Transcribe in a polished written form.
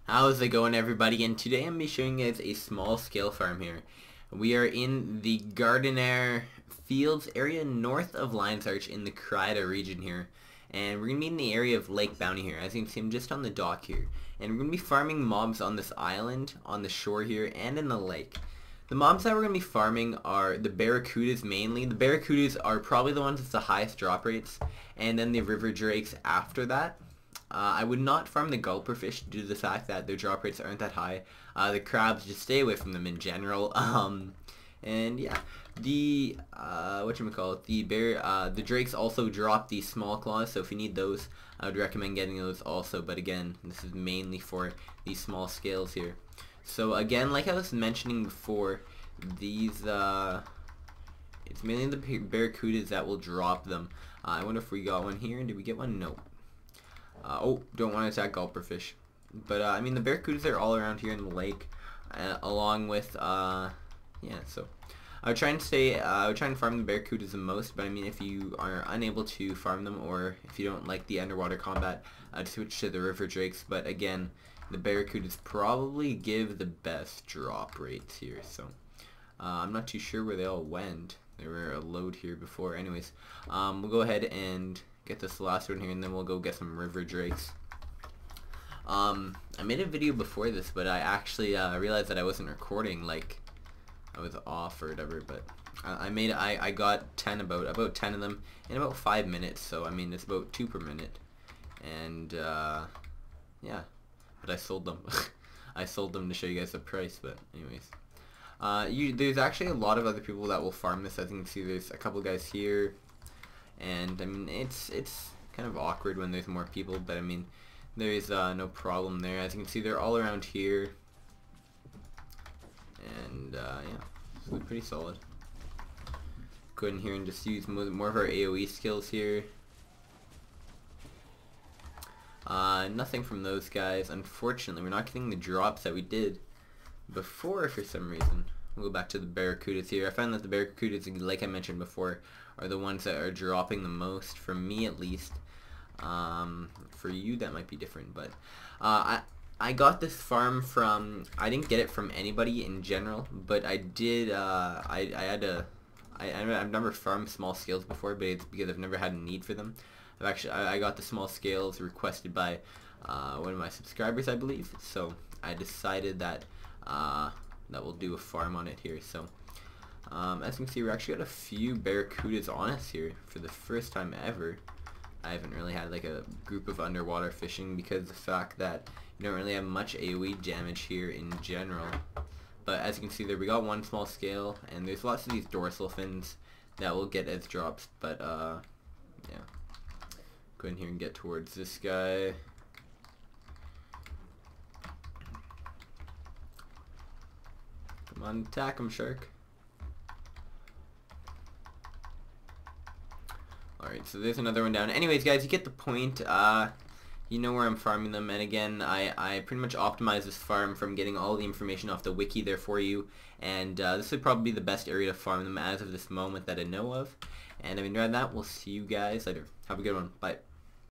How's it going, everybody? And today I'm going to be showing you guys a small scale farm here. We are in the Gardiner Fields area north of Lion's Arch in the Crida region here. And we're going to be in the area of Lake Bounty here. As you can see, I'm just on the dock here. And we're going to be farming mobs on this island, on the shore here, and in the lake. The mobs that we're going to be farming are the Barracudas mainly. The Barracudas are probably the ones with the highest drop rates. And then the River Drakes after that. I would not farm the gulper fish due to the fact that their drop rates aren't that high. The crabs, just stay away from them in general. And yeah, the the drakes also drop the small claws, so if you need those, I would recommend getting those also. But again, this is mainly for these small scales here. So again, like I was mentioning before, these it's mainly the barracudas that will drop them. I wonder if we got one here. Did we get one? Nope. Oh, don't want to attack gulper fish. But, I mean, the barracudas are all around here in the lake, along with, yeah, so. I would try and farm the barracudas the most, but I mean, if you are unable to farm them, or if you don't like the underwater combat, I'd switch to the river drakes. But again, the barracudas probably give the best drop rates here, so. I'm not too sure where they all went. They were a load here before. Anyways, we'll go ahead and get this last one here, and then we'll go get some river drakes. I made a video before this, but I actually realized that I wasn't recording, like I was off or whatever. But I got about 10 of them in about 5 minutes. So I mean, it's about 2 per minute, and yeah. But I sold them. I sold them to show you guys the price. But anyways, there's actually a lot of other people that will farm this. As you can see, there's a couple guys here. And I mean, it's kind of awkward when there's more people, but I mean, there is no problem there. As you can see, they're all around here, and yeah, so they're pretty solid. Go in here and just use more of our AoE skills here. Nothing from those guys. Unfortunately, we're not getting the drops that we did before for some reason. We'll go back to the barracudas here. I found that the barracudas, like I mentioned before, are the ones that are dropping the most, for me at least. For you, that might be different, but I got this farm from, I didn't get it from anybody in general, but I did, I've never farmed small scales before, but it's because I've never had a need for them. I got the small scales requested by one of my subscribers, I believe, so I decided that that we'll do a farm on it here. So as you can see, we actually got a few barracudas on us here for the first time ever. I haven't really had like a group of underwater fishing because of the fact that you don't really have much AoE damage here in general. But as you can see there, we got one small scale, and there's lots of these dorsal fins that will get as drops. But yeah, go in here and get towards this guy. Come on, attack him, shark. Alright, so there's another one down. Anyways, guys, you get the point. You know where I'm farming them. And again, I pretty much optimized this farm from getting all the information off the wiki there for you. And this would probably be the best area to farm them as of this moment that I know of. And I mean, rather than that, we'll see you guys later. Have a good one. Bye.